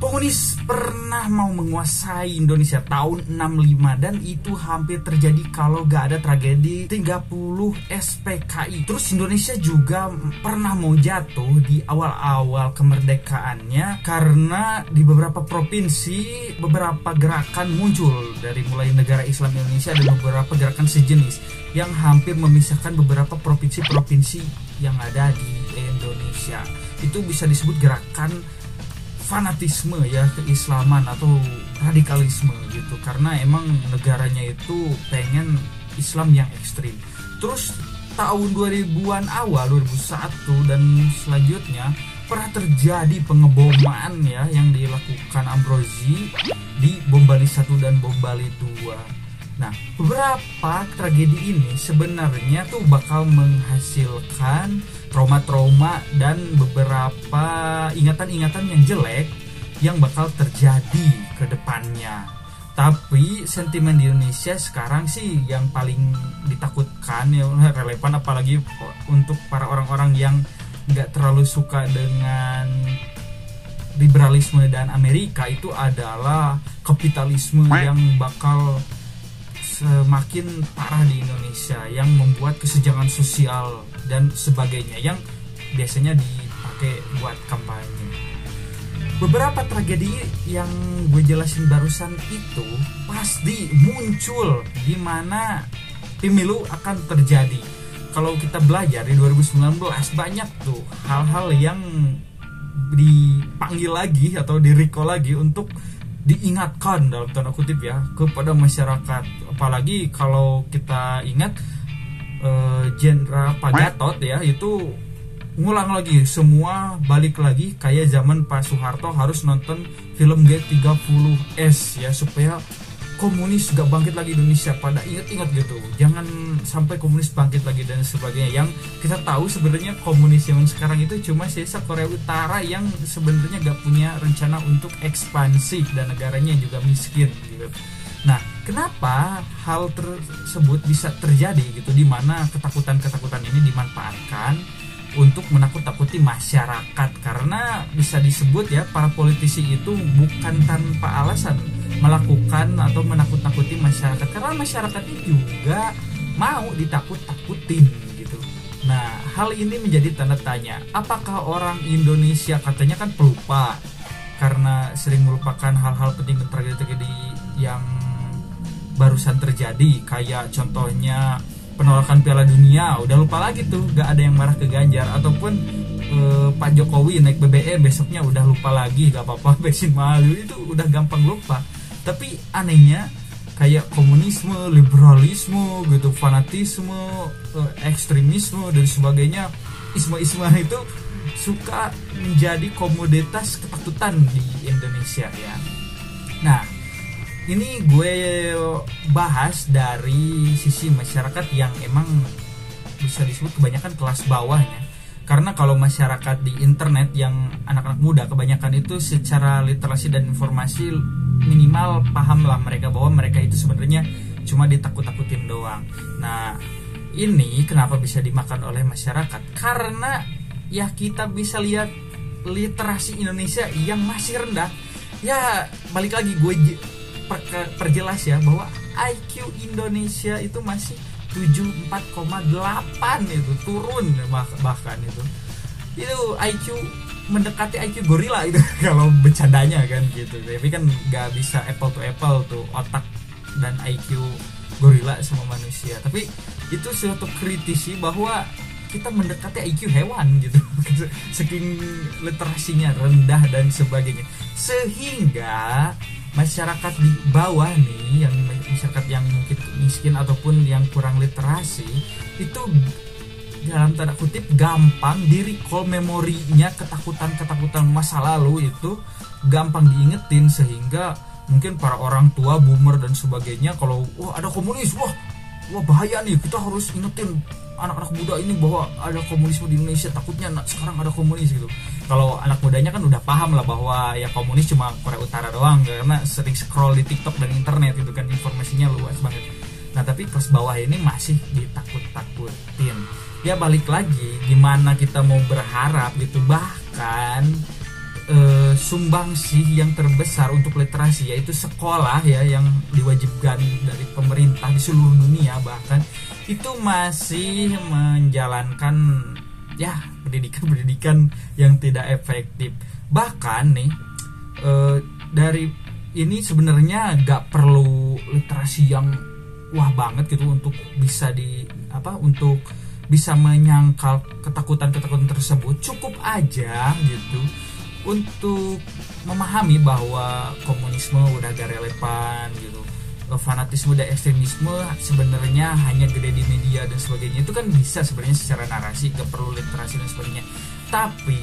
Komunis pernah mau menguasai Indonesia tahun 65 dan itu hampir terjadi kalau gak ada tragedi 30 SPKI. Terus Indonesia juga pernah mau jatuh di awal-awal kemerdekaannya karena di beberapa provinsi beberapa gerakan muncul dari mulai negara Islam Indonesia dan beberapa gerakan sejenis yang hampir memisahkan beberapa provinsi-provinsi yang ada di Indonesia. Itu bisa disebut gerakan fanatisme ya, keislaman atau radikalisme gitu, karena emang negaranya itu pengen Islam yang ekstrim. Terus tahun 2000-an awal 2001 dan selanjutnya pernah terjadi pengeboman ya yang dilakukan Ambrozi di Bom Bali 1 dan Bom Bali 2. Nah, beberapa tragedi ini sebenarnya tuh bakal menghasilkan trauma-trauma dan beberapa ingatan-ingatan yang jelek yang bakal terjadi ke depannya. Tapi sentimen di Indonesia sekarang sih yang paling ditakutkan ya, relevan apalagi untuk para orang-orang yang nggak terlalu suka dengan liberalisme dan Amerika, itu adalah kapitalisme yang bakal semakin parah di Indonesia, yang membuat kesenjangan sosial dan sebagainya yang biasanya dipakai buat kampanye. Beberapa tragedi yang gue jelasin barusan itu pasti muncul di mana pemilu akan terjadi. Kalau kita belajar di 2019 banyak tuh hal-hal yang dipanggil lagi atau di-recall lagi untuk diingatkan dalam tanda kutip ya kepada masyarakat. Apalagi kalau kita ingat Jenderal Pak Gatot ya, itu ngulang lagi semua, balik lagi kayak zaman Pak Soeharto harus nonton film G30S ya supaya komunis gak bangkit lagi Indonesia. Pada ingat-ingat gitu, jangan sampai komunis bangkit lagi dan sebagainya. Yang kita tahu sebenarnya komunis yang sekarang itu cuma sisa Korea Utara yang sebenarnya gak punya rencana untuk ekspansi dan negaranya juga miskin gitu. Nah, kenapa hal tersebut bisa terjadi gitu, di mana ketakutan-ketakutan ini dimanfaatkan untuk menakut-takuti masyarakat? Karena bisa disebut ya, para politisi itu bukan tanpa alasan melakukan atau menakut-takuti masyarakat, karena masyarakatnya juga mau ditakut-takutin gitu. Nah, hal ini menjadi tanda tanya, apakah orang Indonesia katanya kan pelupa karena sering melupakan hal-hal penting dan tragedi-tragedi yang barusan terjadi, kayak contohnya penolakan Piala Dunia, udah lupa lagi tuh, gak ada yang marah ke Ganjar. Ataupun Pak Jokowi naik BBM, besoknya udah lupa lagi, gak apa-apa, bensin mahal, itu udah gampang lupa. Tapi anehnya kayak komunisme, liberalisme gitu, fanatisme, ekstremisme dan sebagainya, isme-isme itu suka menjadi komoditas ketakutan di Indonesia ya. Nah, ini gue bahas dari sisi masyarakat yang emang bisa disebut kebanyakan kelas bawahnya. Karena kalau masyarakat di internet yang anak-anak muda kebanyakan itu secara literasi dan informasi minimal paham lah mereka bahwa mereka itu sebenarnya cuma ditakut-takutin doang. Nah, ini kenapa bisa dimakan oleh masyarakat? Karena ya kita bisa lihat literasi Indonesia yang masih rendah. Ya balik lagi gue perjelas ya, bahwa IQ Indonesia itu masih 74,8 itu, turun bahkan itu IQ mendekati IQ gorila itu kalau bercandanya kan gitu. Tapi kan nggak bisa apple to apple tuh otak dan IQ gorila sama manusia. Tapi itu suatu kritisi bahwa kita mendekati IQ hewan gitu saking literasinya rendah dan sebagainya, sehingga masyarakat di bawah nih, yang masyarakat yang mungkin miskin ataupun yang kurang literasi itu dalam tanda kutip gampang di-recall memorinya, ketakutan-ketakutan masa lalu itu gampang diingetin, sehingga mungkin para orang tua, boomer dan sebagainya kalau wah ada komunis, wah bahaya nih, kita harus ingetin anak-anak muda ini bahwa ada komunisme di Indonesia, takutnya sekarang ada komunis gitu. Kalau anak mudanya kan udah paham lah bahwa ya komunis cuma Korea Utara doang, karena sering scroll di TikTok dan internet itu kan informasinya luas banget. Nah, tapi kelas bawah ini masih ditakut-takutin. Ya balik lagi, gimana kita mau berharap gitu, bahkan sumbangsih yang terbesar untuk literasi yaitu sekolah ya, yang diwajibkan dari pemerintah di seluruh dunia bahkan, itu masih menjalankan ya pendidikan yang tidak efektif. Bahkan nih dari ini sebenarnya gak perlu literasi yang wah banget gitu untuk bisa untuk bisa menyangkal ketakutan-ketakutan tersebut. Cukup aja gitu untuk memahami bahwa komunisme udah gak relevan gitu, fanatisme dan ekstremisme sebenarnya hanya gede di media dan sebagainya. Itu kan bisa sebenarnya secara narasi, gak perlu literasi dan sebagainya. Tapi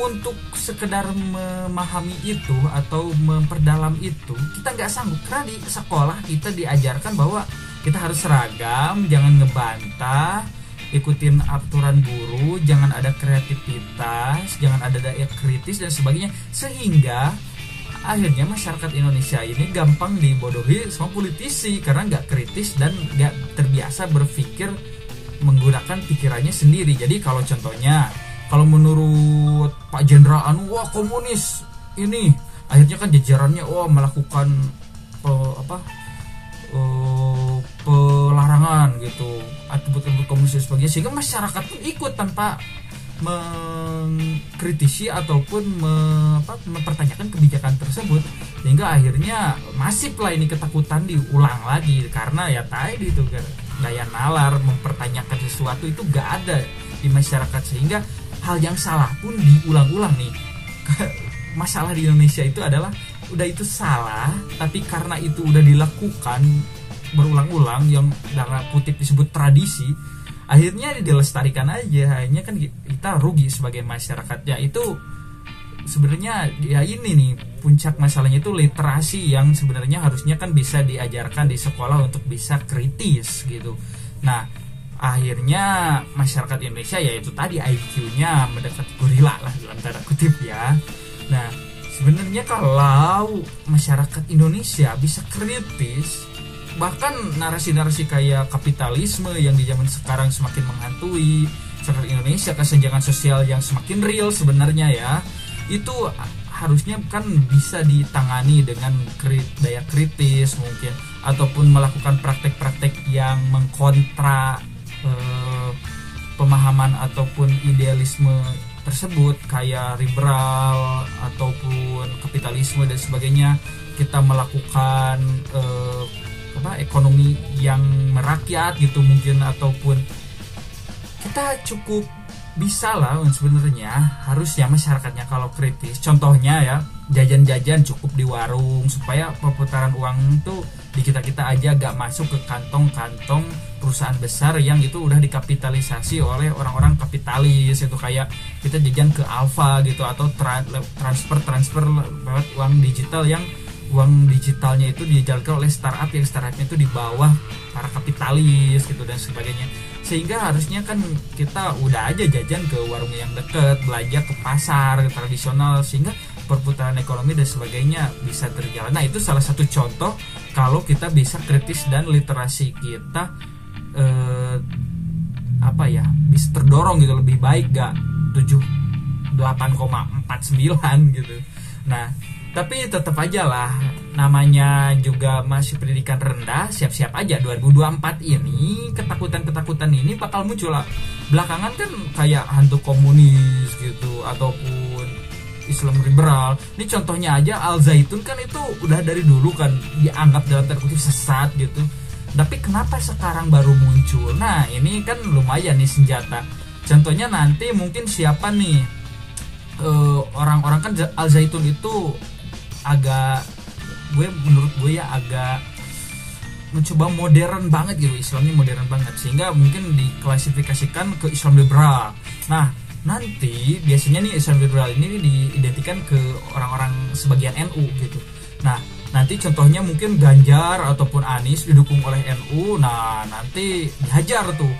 untuk sekedar memahami itu atau memperdalam itu kita nggak sanggup, karena di sekolah kita diajarkan bahwa kita harus seragam, jangan ngebantah, ikutin aturan guru, jangan ada kreativitas, jangan ada daya kritis dan sebagainya, sehingga akhirnya masyarakat Indonesia ini gampang dibodohi sama politisi karena nggak kritis dan nggak terbiasa berpikir menggunakan pikirannya sendiri. Jadi kalau contohnya, kalau menurut Pak Jenderal wah komunis ini, akhirnya kan jajarannya melakukan pelarangan gitu, atribut-atribut komunis dan sebagainya, sehingga masyarakat pun ikut tanpa mengkritisi ataupun mempertanyakan kebijakan tersebut, sehingga akhirnya masif lah ini ketakutan diulang lagi karena ya tadi itu daya nalar mempertanyakan sesuatu itu gak ada di masyarakat, sehingga hal yang salah pun diulang-ulang nih. Masalah di Indonesia itu adalah udah itu salah, tapi karena itu udah dilakukan berulang-ulang yang dalam kutip disebut tradisi, akhirnya dilestarikan aja. Akhirnya kan kita rugi sebagai masyarakatnya. Itu sebenarnya ya ini nih puncak masalahnya, itu literasi yang sebenarnya harusnya kan bisa diajarkan di sekolah untuk bisa kritis gitu. Nah akhirnya masyarakat Indonesia ya itu tadi IQ-nya mendekati gorila lah dalam tanda kutip ya. Nah sebenarnya kalau masyarakat Indonesia bisa kritis, bahkan narasi-narasi kayak kapitalisme yang di zaman sekarang semakin menghantui masyarakat Indonesia, kesenjangan sosial yang semakin real sebenarnya ya, itu harusnya kan bisa ditangani dengan daya kritis mungkin, ataupun melakukan praktek-praktek yang mengkontra pemahaman ataupun idealisme tersebut kayak liberal ataupun kapitalisme dan sebagainya. Kita melakukan ekonomi yang merakyat gitu mungkin, ataupun kita cukup bisa lah sebenarnya, harusnya masyarakatnya kalau kritis. Contohnya ya, jajan-jajan cukup di warung supaya perputaran uang itu di kita-kita aja, gak masuk ke kantong-kantong perusahaan besar yang itu udah dikapitalisasi oleh orang-orang kapitalis. Itu kayak kita jajan ke Alfa gitu, atau transfer lewat uang digital, yang uang digitalnya itu dijalankan oleh startup yang startupnya itu di bawah para kapitalis gitu dan sebagainya. Sehingga harusnya kan kita udah aja jajan ke warung yang deket, belanja ke pasar tradisional, sehingga perputaran ekonomi dan sebagainya bisa terjalan. Nah itu salah satu contoh kalau kita bisa kritis dan literasi kita bisa terdorong gitu, lebih baik gak 8,49 gitu. Nah tapi tetap aja lah, namanya juga masih pendidikan rendah, siap-siap aja 2024 ini ketakutan-ketakutan ini bakal muncul lah. Belakangan kan kayak hantu komunis gitu, ataupun Islam liberal. Ini contohnya aja Al Zaitun kan itu udah dari dulu kan dianggap dalam tanda kutip sesat gitu. Tapi kenapa sekarang baru muncul? Nah ini kan lumayan nih senjata. Contohnya nanti mungkin siapa nih, orang-orang kan Al Zaitun itu menurut gue ya agak mencoba modern banget gitu, Islamnya modern banget, sehingga mungkin diklasifikasikan ke Islam liberal. Nah nanti biasanya nih Islam liberal ini diidentikan ke orang-orang sebagian NU gitu. Nah nanti contohnya mungkin Ganjar ataupun Anies didukung oleh NU. Nah nanti dihajar tuh,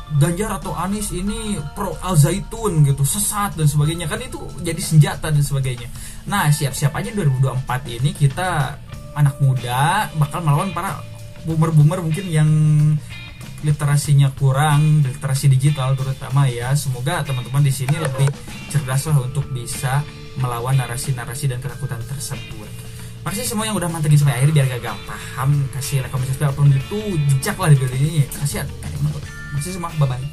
Ganjar atau Anies ini pro Al Zaitun gitu, sesat dan sebagainya, kan itu jadi senjata dan sebagainya. Nah siap-siap aja 2024 ini kita anak muda bakal melawan para boomer-boomer mungkin yang literasinya kurang, literasi digital terutama ya. Semoga teman-teman di sini lebih cerdas lah untuk bisa melawan narasi-narasi dan ketakutan tersebut. Makasih semua yang udah mantengin sampai akhir, biar gak paham kasih like, comment, subscribe, apapun itu jejak lah di video ini. Kasihan. Makasih semua, bye bye.